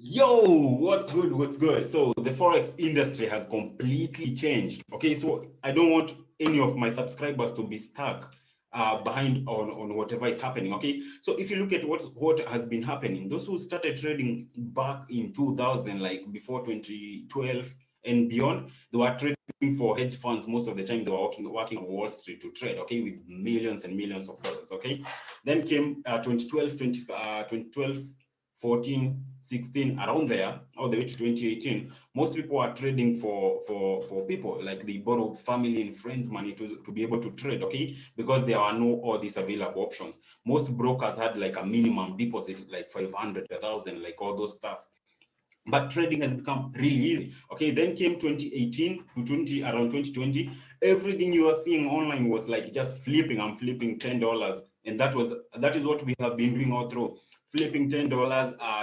Yo, what's good? What's good? So the Forex industry has completely changed. Okay, so I don't want any of my subscribers to be stuck behind on whatever is happening. Okay, so if you look at what has been happening, those who started trading back in 2000, like before 2012 and beyond, they were trading for hedge funds. Most of the time, they were working on Wall Street to trade. Okay, with millions and millions of dollars. Okay, then came 2012, 14, 16, around there, all the way to 2018, most people are trading for people, like they borrow family and friends money to be able to trade, okay? Because there are no all these available options. Most brokers had like a minimum deposit, like 500, 1,000, like all those stuff. But trading has become really easy. Okay, then came 2018 to around 2020. Everything you are seeing online was like just flipping. I'm flipping $10, and that is what we have been doing all through. Flipping $10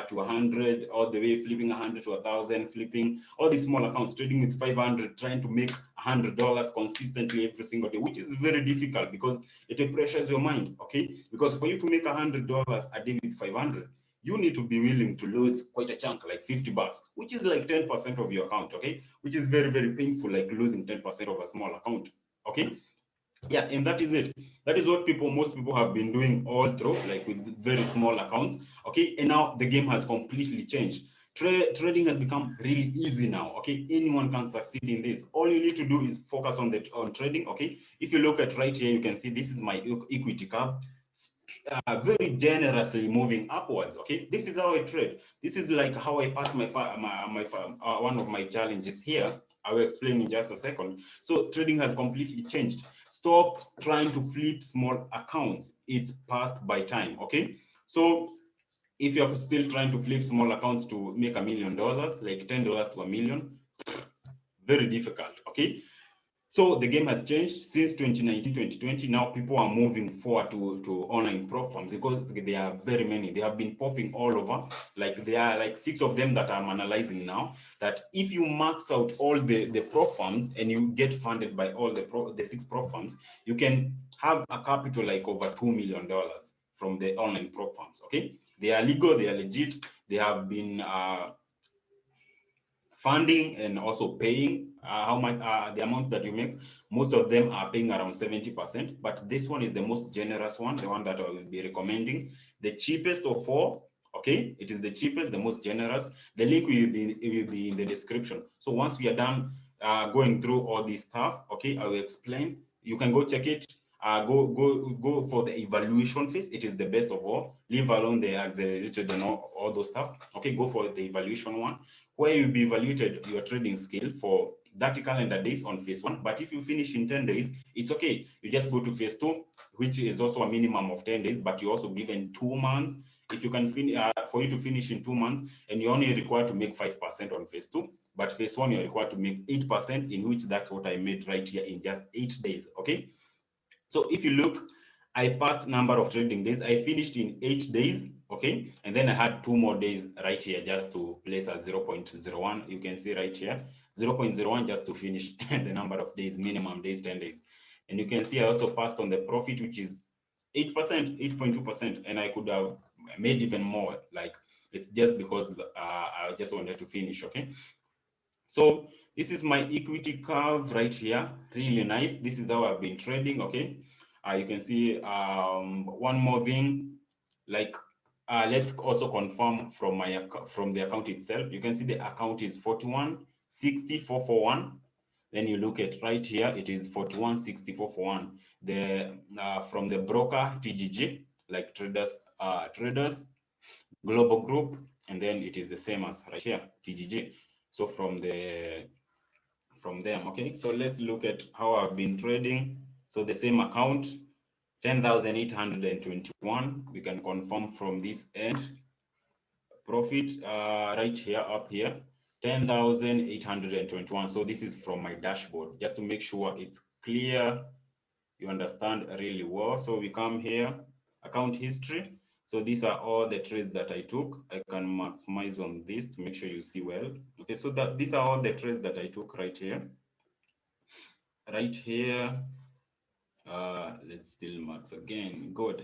to 100, all the way flipping 100 to 1,000, flipping all these small accounts, trading with 500, trying to make $100 consistently every single day, which is very difficult because it pressures your mind. Okay, because for you to make $100 a day with 500, you need to be willing to lose quite a chunk, like $50, which is like 10% of your account, okay? Which is very, very painful, like losing 10% of a small account, okay? Yeah, and that is it. That is what most people have been doing all through, like with very small accounts, okay? And now the game has completely changed. Trading has become really easy now, okay? Anyone can succeed in this. All you need to do is focus on trading, okay? If you look at right here, you can see this is my equity curve, very generously moving upwards. Okay, this is how I trade. This is like how I pass one of my challenges here. I will explain in just a second. So trading has completely changed. Stop trying to flip small accounts. It's passed by time. Okay, so if you're still trying to flip small accounts to make $1 million, like $10 to a million, very difficult. Okay, so the game has changed since 2019, 2020. Now people are moving forward to online prop firms because there are very many. They have been popping all over. Like there are like 6 of them that I'm analyzing now, that if you max out all the prop firms and you get funded by all the 6 prop firms, you can have a capital like over $2 million from the online prop firms. Okay, they are legal, they are legit, they have been funding and also paying how much the amount that you make. Most of them are paying around 70%, but this one is the most generous one, the one that I will be recommending, the cheapest of all. Okay, it is the cheapest, the most generous. The link will be in the description. So once we are done going through all this stuff, okay, I will explain. You can go check it. Go for the evaluation phase. It is the best of all. Leave alone the accelerated and all those stuff. Okay, go for the evaluation one, where you'll be evaluated your trading skill for 30 calendar days on phase 1. But if you finish in 10 days, it's okay. You just go to phase 2, which is also a minimum of 10 days, but you're also given 2 months. If you can finish, for you to finish in 2 months, and you're only required to make 5% on phase 2, but phase 1, you're required to make 8%, in which that's what I made right here in just 8 days, okay? So if you look, I passed number of trading days. I finished in 8 days, okay? And then I had 2 more days right here just to place a 0.01. You can see right here, 0.01 just to finish the number of days, minimum days, 10 days. And you can see I also passed on the profit, which is 8%, 8.2%. And I could have made even more. Like, it's just because I just wanted to finish, okay? So this is my equity curve right here, really nice. This is how I've been trading, okay? You can see one more thing, like let's also confirm from the account itself. You can see the account is 41,60,441. Then you look at right here, it is 41,6441. The from the broker TGG, like traders global group, and then it is the same as right here, TGG. So from them, okay. So let's look at how I've been trading. So the same account, 10,821. We can confirm from this end. Profit right here, up here, 10,821. So this is from my dashboard, just to make sure it's clear, you understand really well. So we come here, account history. So these are all the trades that I took. I can maximize on this to make sure you see well. Okay, so these are all the trades that I took right here. Right here. Let's still max again. Good.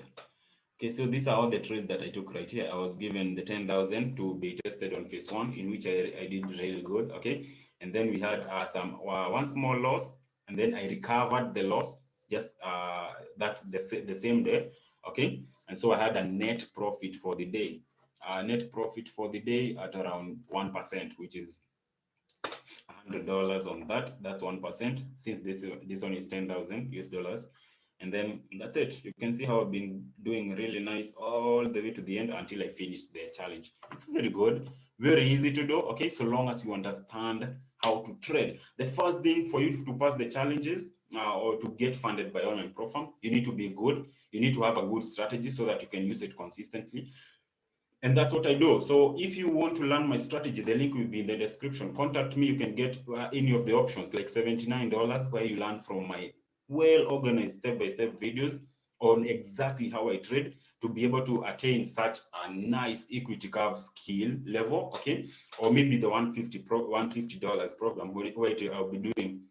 Okay, so these are all the trades that I took right here. I was given the 10,000 to be tested on phase one, in which I did really good. Okay, and then we had one small loss, and then I recovered the loss just the same day. Okay, and so I had a net profit for the day. Net profit for the day at around 1%, which is $100 on that. That's 1%. Since this one is 10,000 US dollars. And then that's it. You can see how I've been doing really nice all the way to the end until I finish the challenge. It's very good, very easy to do. Okay, so long as you understand how to trade. The first thing for you to pass the challenges or to get funded by online platform, you need to be good. You need to have a good strategy so that you can use it consistently. And that's what I do. So if you want to learn my strategy, the link will be in the description. Contact me. You can get any of the options, like $79, where you learn from my well-organized step-by-step videos on exactly how I trade to be able to attain such a nice equity curve skill level, okay? Or maybe the $150 program where I'll be doing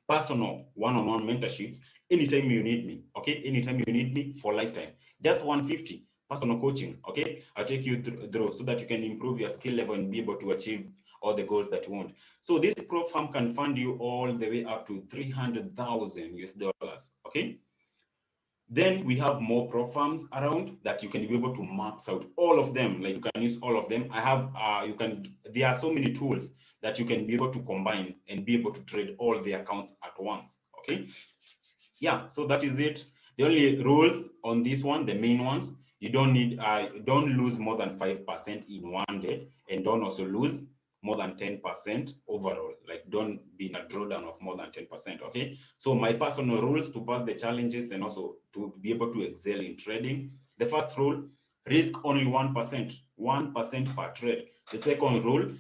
personal one-on-one mentorships anytime you need me, okay? Anytime you need me for lifetime. Just 150 personal coaching, okay? I'll take you through so that you can improve your skill level and be able to achieve all the goals that you want. So this prop firm can fund you all the way up to 300,000 US dollars, okay? Then we have more prop firms around that you can be able to max out all of them. Like you can use all of them. I have, there are so many tools that you can be able to combine and be able to trade all the accounts at once, okay? Yeah, so that is it. The only rules on this one, the main ones, you don't lose more than 5% in one day, and don't also lose more than 10% overall. Like don't be in a drawdown of more than 10%, okay? So my personal rules to pass the challenges and also to be able to excel in trading. The first rule, risk only 1%, 1% per trade. The second rule,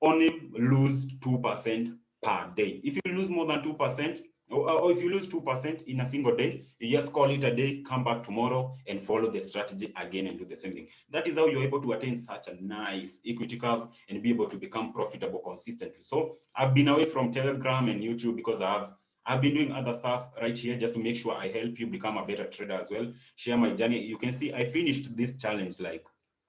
only lose 2% per day. If you lose more than 2%, or if you lose 2% in a single day, you just call it a day, come back tomorrow and follow the strategy again and do the same thing. That is how you're able to attain such a nice equity curve and be able to become profitable consistently. So I've been away from Telegram and YouTube because I've been doing other stuff right here just to make sure I help you become a better trader as well. Share my journey. You can see I finished this challenge like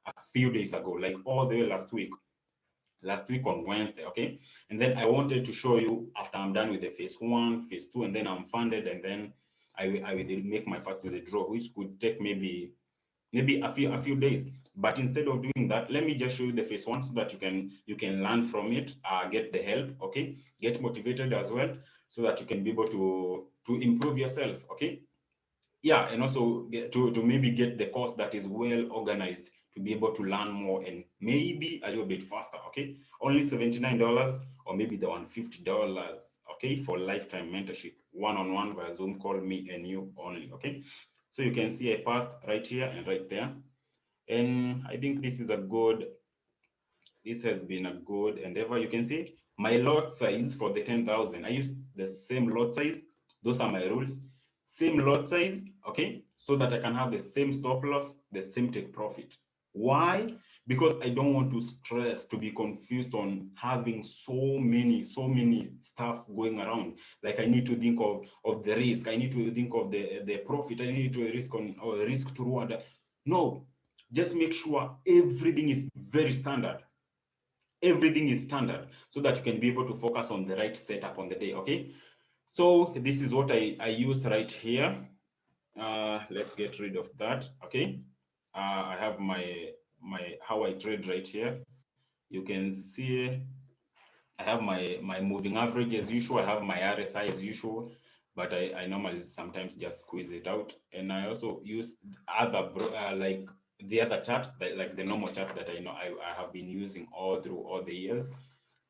a few days ago, like all the way last week on Wednesday, okay? And then I wanted to show you after I'm done with the phase one, phase two, and then I'm funded, and then I will make my first withdrawal, which could take maybe a few days. But instead of doing that, let me just show you the phase one so that you can learn from it, get the help, okay? Get motivated as well so that you can be able to improve yourself, okay? Yeah, and also to maybe get the course that is well organized to be able to learn more and maybe a little bit faster, okay? Only $79 or maybe the $150, okay, for lifetime mentorship, one-on-one via Zoom call, me and you only, okay? So you can see I passed right here and right there. And I think this has been a good endeavor. You can see my lot size for the 10,000. I used the same lot size. Those are my rules. Same lot size, okay? So that I can have the same stop loss, the same take profit. Why? Because I don't want to stress, to be confused on having so many stuff going around. Like I need to think of the risk. I need to think of the profit. I need to risk to reward. No, just make sure everything is very standard. Everything is standard so that you can be able to focus on the right setup on the day, okay? So this is what I use right here. Let's get rid of that, okay? I have my how I trade right here. You can see I have my moving average as usual. I have my RSI as usual, but I normally sometimes just squeeze it out. And I also use other like the other chart, like the normal chart that I know I have been using all through all the years,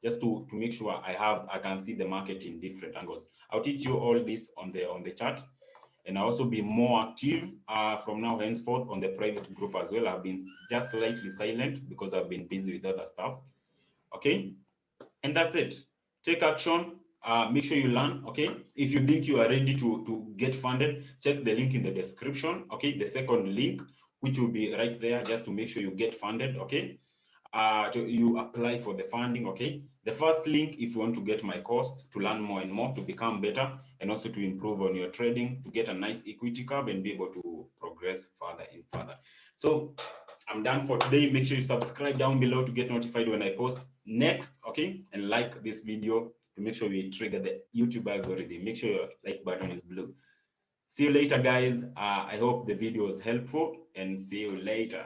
just to make sure I can see the market in different angles. I'll teach you all this on the chart, and I'll also be more active from now henceforth on the private group as well. I've been just slightly silent because I've been busy with other stuff. Okay, and that's it. Take action. Make sure you learn, okay? If you think you are ready to get funded, check the link in the description, okay? The second link, which will be right there, just to make sure you get funded, okay? You apply for the funding, okay? The first link, if you want to get my course, to learn more and more, to become better, and also to improve on your trading, to get a nice equity curve and be able to progress. progress further and further. So I'm done for today. Make sure you subscribe down below to get notified when I post next, okay? And like this video to make sure we trigger the YouTube algorithm. Make sure your like button is blue. See you later, guys. I hope the video was helpful, and see you later.